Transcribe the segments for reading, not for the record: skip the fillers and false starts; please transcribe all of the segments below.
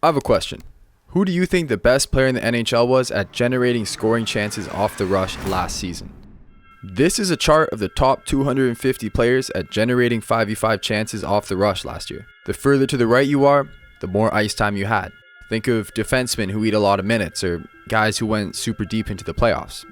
I have a question. Who do you think the best player in the NHL was at generating scoring chances off the rush last season? This is a chart of the top 250 players at generating 5v5 chances off the rush last year. The further to the right you are, the more ice time you had. Think of defensemen who eat a lot of minutes, or guys who went super deep into the playoffs.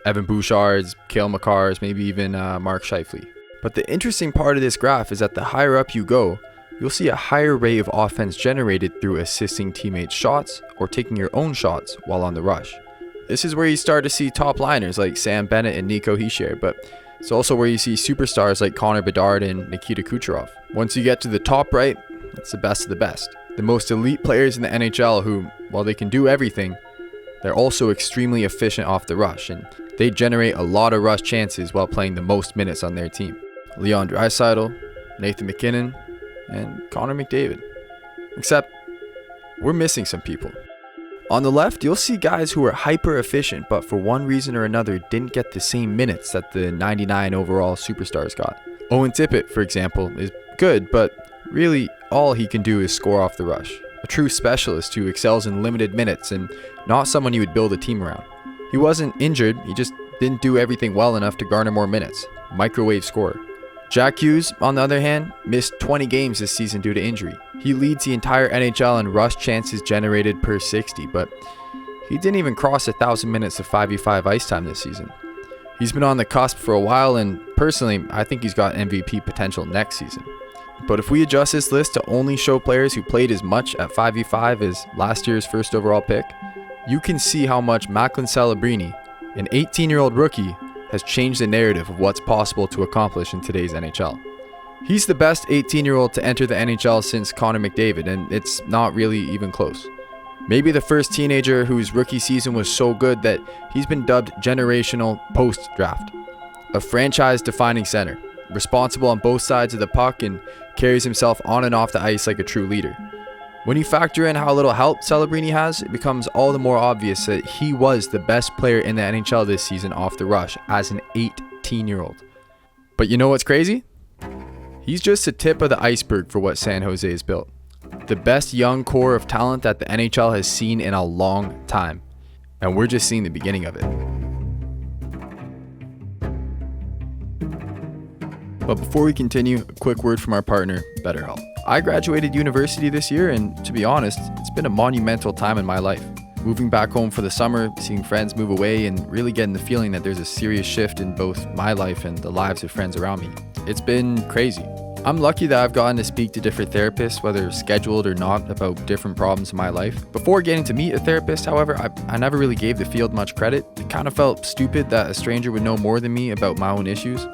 Evan Bouchard's, Cale Makar's, maybe even Mark Scheifele. But the interesting part of this graph is that the higher up you go, you'll see a higher rate of offense generated through assisting teammates' shots or taking your own shots while on the rush. This is where you start to see top liners like Sam Bennett and Nico Hischier, but it's also where you see superstars like Connor Bedard and Nikita Kucherov. Once you get to the top right, it's the best of the best. The most elite players in the NHL who, while they can do everything, they're also extremely efficient off the rush, and they generate a lot of rush chances while playing the most minutes on their team. Leon Draisaitl, Nathan MacKinnon, and Connor McDavid. Except, we're missing some people. On the left, you'll see guys who are hyper efficient, but for one reason or another didn't get the same minutes that the 99 overall superstars got. Owen Tippett, for example, is good, but really all he can do is score off the rush. A true specialist who excels in limited minutes and not someone you would build a team around. He wasn't injured, he just didn't do everything well enough to garner more minutes. Microwave scorer. Jack Hughes, on the other hand, missed 20 games this season due to injury. He leads the entire NHL in rush chances generated per 60, but he didn't even cross 1,000 minutes of 5v5 ice time this season. He's been on the cusp for a while, and personally, I think he's got MVP potential next season. But if we adjust this list to only show players who played as much at 5v5 as last year's first overall pick, you can see how much Macklin Celebrini, an 18-year-old rookie, has changed the narrative of what's possible to accomplish in today's NHL. He's the best 18-year-old to enter the NHL since Connor McDavid, and it's not really even close. Maybe the first teenager whose rookie season was so good that he's been dubbed generational post-draft. A franchise-defining center, responsible on both sides of the puck and carries himself on and off the ice like a true leader. When you factor in how little help Celebrini has, it becomes all the more obvious that he was the best player in the NHL this season off the rush as an 18-year-old. But you know what's crazy? He's just the tip of the iceberg for what San Jose has built. The best young core of talent that the NHL has seen in a long time. And we're just seeing the beginning of it. But before we continue, a quick word from our partner, BetterHelp. I graduated university this year, and to be honest, it's been a monumental time in my life. Moving back home for the summer, seeing friends move away, and really getting the feeling that there's a serious shift in both my life and the lives of friends around me. It's been crazy. I'm lucky that I've gotten to speak to different therapists, whether scheduled or not, about different problems in my life. Before getting to meet a therapist, however, I never really gave the field much credit. It kind of felt stupid that a stranger would know more than me about my own issues.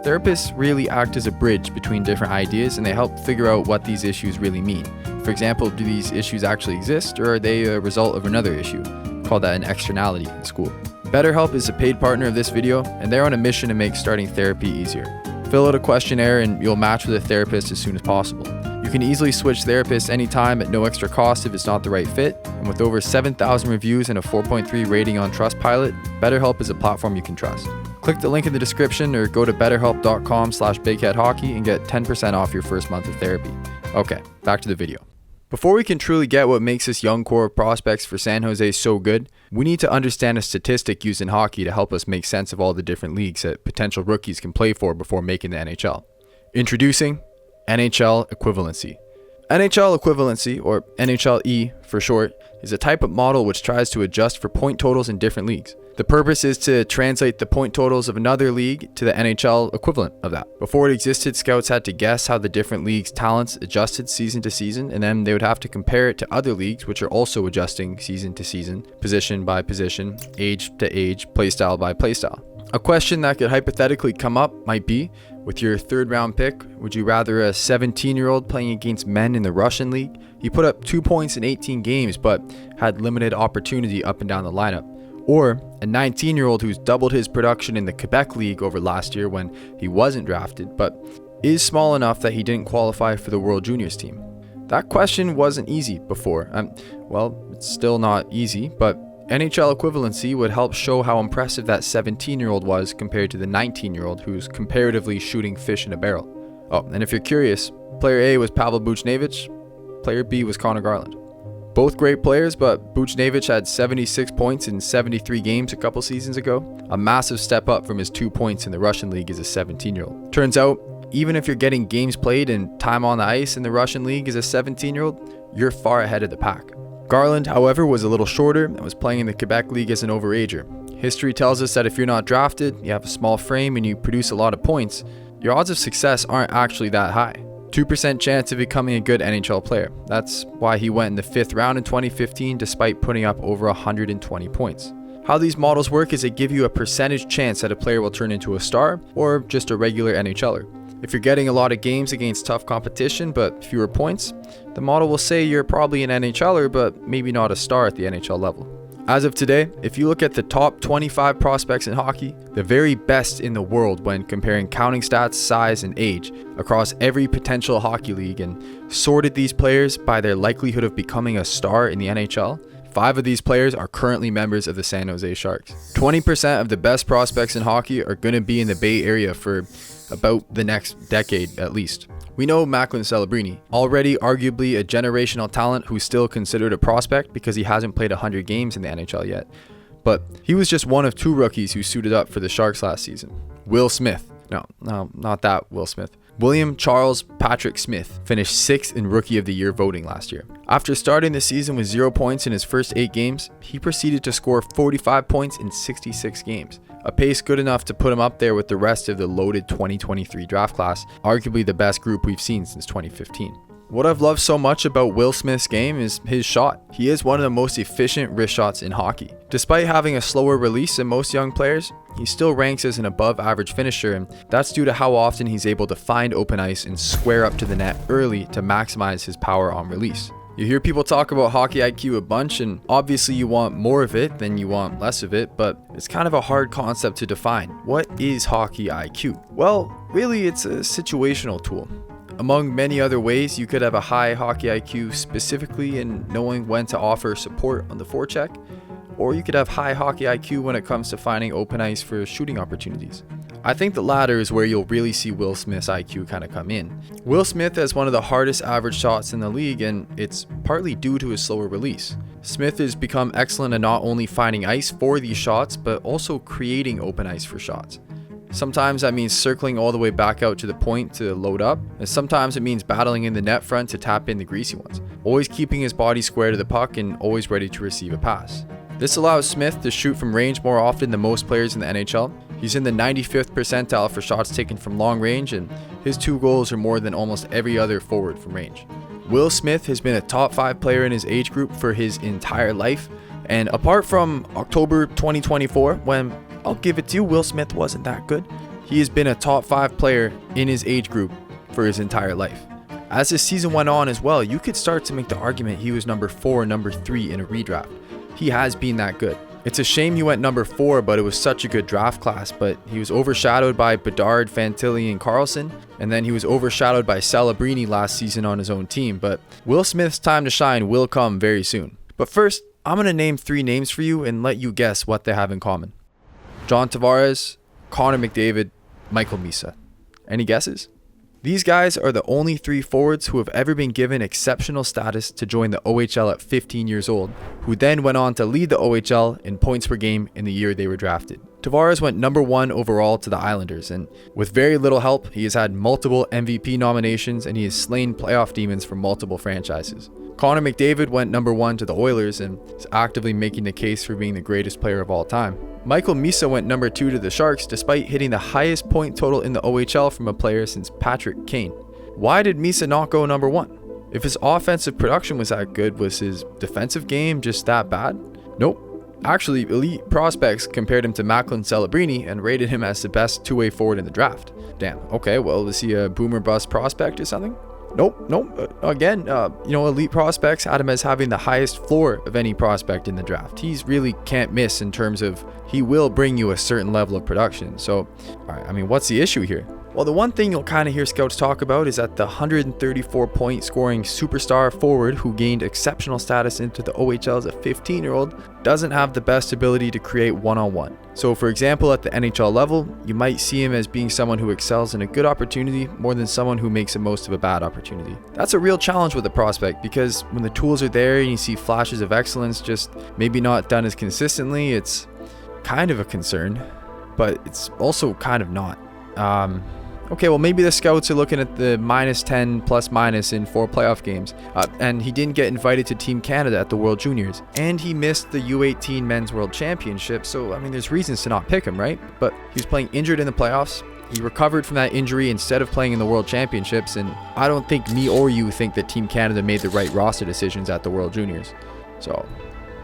Therapists really act as a bridge between different ideas, and they help figure out what these issues really mean. For example, do these issues actually exist, or are they a result of another issue? Call that an externality in school. BetterHelp is a paid partner of this video, and they're on a mission to make starting therapy easier. Fill out a questionnaire and you'll match with a therapist as soon as possible. You can easily switch therapists anytime at no extra cost if it's not the right fit, and with over 7,000 reviews and a 4.3 rating on Trustpilot, BetterHelp is a platform you can trust. Click the link in the description or go to betterhelp.com/bigheadhockey and get 10% off your first month of therapy. Okay, back to the video. Before we can truly get what makes this young core of prospects for San Jose so good, we need to understand a statistic used in hockey to help us make sense of all the different leagues that potential rookies can play for before making the NHL. Introducing NHL equivalency. NHL equivalency, or NHLe for short, is a type of model which tries to adjust for point totals in different leagues. The purpose is to translate the point totals of another league to the NHL equivalent of that. Before it existed, scouts had to guess how the different leagues' talents adjusted season to season, and then they would have to compare it to other leagues which are also adjusting season to season, position by position, age to age, playstyle by playstyle. A question that could hypothetically come up might be, with your third round pick, would you rather a 17-year-old playing against men in the Russian league? He put up 2 points in 18 games but had limited opportunity up and down the lineup. Or a 19-year-old who's doubled his production in the Quebec League over last year when he wasn't drafted, but is small enough that he didn't qualify for the World Juniors team. That question wasn't easy before. Well, it's still not easy, but NHL equivalency would help show how impressive that 17-year-old was compared to the 19-year-old who's comparatively shooting fish in a barrel. Oh, and if you're curious, player A was Pavel Buchnevich, player B was Connor Garland. Both great players, but Buchnevich had 76 points in 73 games a couple seasons ago, a massive step up from his 2 points in the Russian league as a 17-year-old. Turns out, even if you're getting games played and time on the ice in the Russian league as a 17-year-old, you're far ahead of the pack. Garland, however, was a little shorter and was playing in the Quebec League as an overager. History tells us that if you're not drafted, you have a small frame, and you produce a lot of points, your odds of success aren't actually that high. 2% chance of becoming a good NHL player. That's why he went in the 5th round in 2015 despite putting up over 120 points. How these models work is they give you a percentage chance that a player will turn into a star or just a regular NHLer. If you're getting a lot of games against tough competition but fewer points, the model will say you're probably an NHLer but maybe not a star at the NHL level. As of today, if you look at the top 25 prospects in hockey, the very best in the world when comparing counting stats, size, and age across every potential hockey league and sorted these players by their likelihood of becoming a star in the NHL, 5 of these players are currently members of the San Jose Sharks. 20% of the best prospects in hockey are going to be in the Bay Area for about the next decade at least. We know Macklin Celebrini, already arguably a generational talent who's still considered a prospect because he hasn't played 100 games in the NHL yet. But he was just one of 2 rookies who suited up for the Sharks last season. Will Smith. No, not that Will Smith. William Charles Patrick Smith finished 6th in Rookie of the Year voting last year. After starting the season with 0 points in his first 8 games, he proceeded to score 45 points in 66 games. A pace good enough to put him up there with the rest of the loaded 2023 draft class, arguably the best group we've seen since 2015. What I've loved so much about Will Smith's game is his shot. He is one of the most efficient wrist shots in hockey. Despite having a slower release than most young players, he still ranks as an above average finisher, and that's due to how often he's able to find open ice and square up to the net early to maximize his power on release. You hear people talk about hockey IQ a bunch, and obviously you want more of it than you want less of it, but it's kind of a hard concept to define. What is hockey IQ? Well, really it's a situational tool. Among many other ways, you could have a high hockey IQ specifically in knowing when to offer support on the forecheck, or you could have high hockey IQ when it comes to finding open ice for shooting opportunities. I think the latter is where you'll really see Will Smith's IQ kind of come in. Will Smith has one of the hardest average shots in the league, and it's partly due to his slower release. Smith has become excellent at not only finding ice for these shots, but also creating open ice for shots. Sometimes that means circling all the way back out to the point to load up, and sometimes it means battling in the net front to tap in the greasy ones, always keeping his body square to the puck and always ready to receive a pass. This allows Smith to shoot from range more often than most players in the NHL. He's in the 95th percentile for shots taken from long range, and his 2 goals are more than almost every other forward from range. Will Smith has been a top 5 player in his age group for his entire life, and apart from October 2024, when I'll give it to you, Will Smith wasn't that good, he has been a top 5 player in his age group for his entire life. As the season went on as well, you could start to make the argument he was number 4 or number 3 in a redraft. He has been that good. It's a shame he went number 4, but it was such a good draft class, but he was overshadowed by Bedard, Fantilli, and Carlson, and then he was overshadowed by Celebrini last season on his own team, but Will Smith's time to shine will come very soon. But first, I'm going to name 3 names for you and let you guess what they have in common. John Tavares, Connor McDavid, Michael Misa. Any guesses? These guys are the only 3 forwards who have ever been given exceptional status to join the OHL at 15 years old, who then went on to lead the OHL in points per game in the year they were drafted. Tavares went number 1 overall to the Islanders, and with very little help, he has had multiple MVP nominations and he has slain playoff demons for multiple franchises. Connor McDavid went number 1 to the Oilers and is actively making the case for being the greatest player of all time. Michael Misa went number 2 to the Sharks despite hitting the highest point total in the OHL from a player since Patrick Kane. Why did Misa not go number 1? If his offensive production was that good, was his defensive game just that bad? Nope. Actually, elite prospects compared him to Macklin Celebrini and rated him as the best 2-way forward in the draft. Damn, okay, well, is he a boomer bust prospect or something? Nope. Again, elite prospects had him as having the highest floor of any prospect in the draft. He's really can't miss in terms of he will bring you a certain level of production. So, all right, what's the issue here? Well, the one thing you'll kind of hear scouts talk about is that the 134-point scoring superstar forward who gained exceptional status into the OHL as a 15-year-old doesn't have the best ability to create one-on-one. So for example, at the NHL level, you might see him as being someone who excels in a good opportunity more than someone who makes the most of a bad opportunity. That's a real challenge with a prospect, because when the tools are there and you see flashes of excellence just maybe not done as consistently, it's kind of a concern, but it's also kind of not. Okay, well, maybe the scouts are looking at the -10 plus minus in 4 playoff games, and he didn't get invited to Team Canada at the World Juniors, and he missed the U18 Men's World Championship, so I mean, there's reasons to not pick him, right? But he was playing injured in the playoffs. He recovered from that injury instead of playing in the World Championships, and I don't think me or you think that Team Canada made the right roster decisions at the World Juniors. So,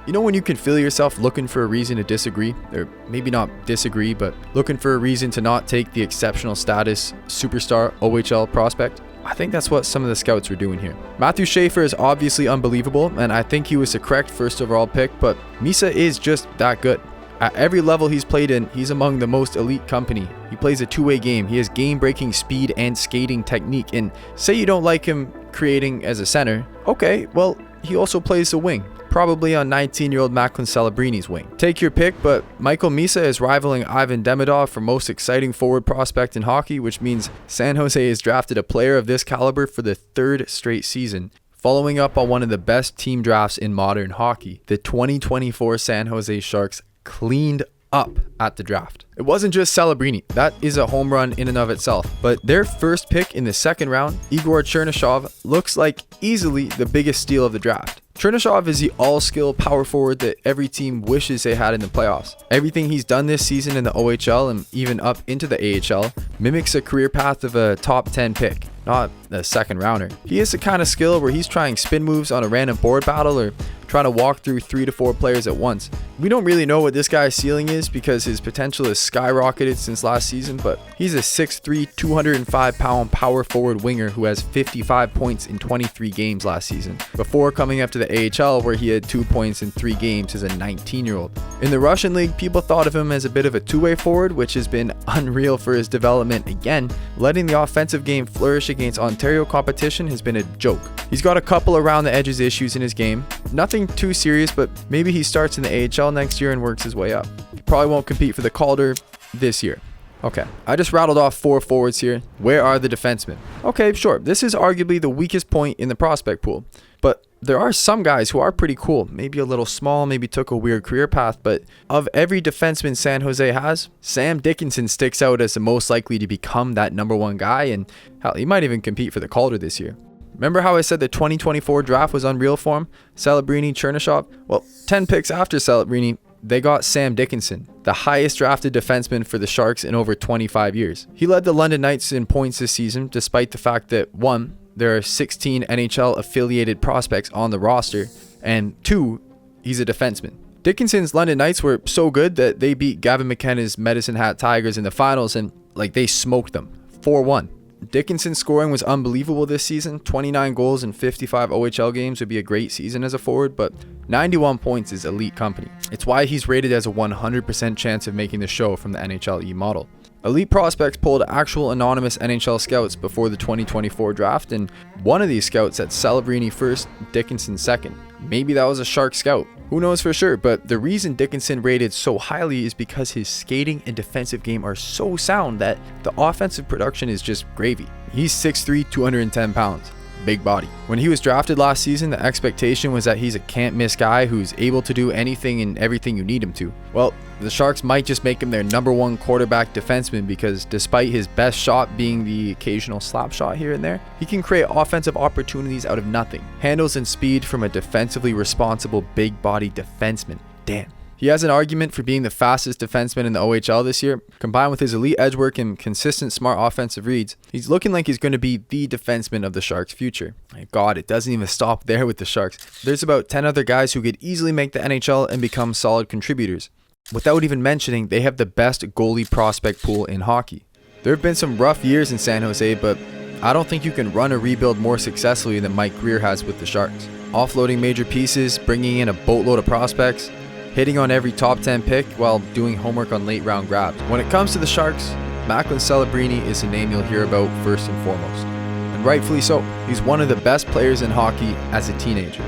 you know when you can feel yourself looking for a reason to disagree, or maybe not disagree, but looking for a reason to not take the exceptional status superstar OHL prospect? I think that's what some of the scouts were doing here. Matthew Schaefer is obviously unbelievable, and I think he was the correct first overall pick, but Misa is just that good. At every level he's played in, he's among the most elite company. He plays a two-way game. He has game-breaking speed and skating technique, and say you don't like him creating as a center, okay, well, he also plays the wing. Probably on 19-year-old Macklin Celebrini's wing. Take your pick, but Michael Misa is rivaling Ivan Demidov for most exciting forward prospect in hockey, which means San Jose has drafted a player of this caliber for the 3rd straight season, following up on one of the best team drafts in modern hockey. The 2024 San Jose Sharks cleaned up at the draft. It wasn't just Celebrini. That is a home run in and of itself. But their first pick in the 2nd round, Igor Chernyshov, looks like easily the biggest steal of the draft. Chernyshov is the all-skill power forward that every team wishes they had in the playoffs. Everything he's done this season in the OHL and even up into the AHL mimics a career path of a top 10 pick, not a 2nd rounder. He has the kind of skill where he's trying spin moves on a random board battle or trying to walk through 3 to 4 players at once. We don't really know what this guy's ceiling is because his potential has skyrocketed since last season, but he's a 6'3", 205-pound power forward winger who has 55 points in 23 games last season, before coming up to the AHL where he had 2 points in 3 games as a 19-year-old. In the Russian league, people thought of him as a bit of a two-way forward, which has been unreal for his development again. Letting the offensive game flourish against Ontario competition has been a joke. He's got a couple around the edges issues in his game. Nothing too serious, but maybe he starts in the AHL next year and works his way up. He probably won't compete for the Calder this year. Okay, I just rattled off 4 forwards here. Where are the defensemen? Okay, sure, this is arguably the weakest point in the prospect pool, but there are some guys who are pretty cool. Maybe a little small, maybe took a weird career path, but of every defenseman San Jose has, Sam Dickinson sticks out as the most likely to become that #1 guy, and hell, he might even compete for the Calder this year. Remember how I said the 2024 draft was unreal for him? Celebrini, Chernyshov? Well, 10 picks after Celebrini, they got Sam Dickinson, the highest drafted defenseman for the Sharks in over 25 years. He led the London Knights in points this season, despite the fact that 1, there are 16 NHL affiliated prospects on the roster, and 2, he's a defenseman. Dickinson's London Knights were so good that they beat Gavin McKenna's Medicine Hat Tigers in the finals, and they smoked them 4-1. Dickinson's scoring was unbelievable this season. 29 goals in 55 OHL games would be a great season as a forward, but 91 points is elite company. It's why he's rated as a 100% chance of making the show from the NHLe model. Elite prospects pulled actual anonymous NHL scouts before the 2024 draft, and one of these scouts had Celebrini first, Dickinson second. Maybe that was a Shark scout. Who knows for sure, but the reason Dickinson rated so highly is because his skating and defensive game are so sound that the offensive production is just gravy. He's 6'3", 210 pounds. Big body. When he was drafted last season, the expectation was that he's a can't-miss guy who's able to do anything and everything you need him to. Well, the Sharks might just make him their #1 quarterback defenseman because despite his best shot being the occasional slap shot here and there, he can create offensive opportunities out of nothing. Handles and speed from a defensively responsible big body defenseman. Damn. He has an argument for being the fastest defenseman in the OHL this year. Combined with his elite edge work and consistent smart offensive reads, he's looking like he's going to be the defenseman of the Sharks' future. My God, it doesn't even stop there with the Sharks. There's about 10 other guys who could easily make the NHL and become solid contributors. Without even mentioning, they have the best goalie prospect pool in hockey. There have been some rough years in San Jose, but I don't think you can run a rebuild more successfully than Mike Greer has with the Sharks. Offloading major pieces, bringing in a boatload of prospects, hitting on every top 10 pick while doing homework on late round grabs. When it comes to the Sharks, Macklin Celebrini is a name you'll hear about first and foremost. And rightfully so. He's one of the best players in hockey as a teenager.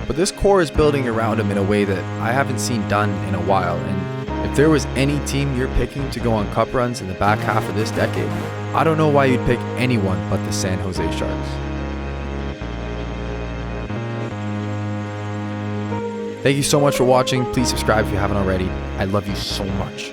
But this core is building around him in a way that I haven't seen done in a while. And if there was any team you're picking to go on cup runs in the back half of this decade, I don't know why you'd pick anyone but the San Jose Sharks. Thank you so much for watching. Please subscribe if you haven't already. I love you so much.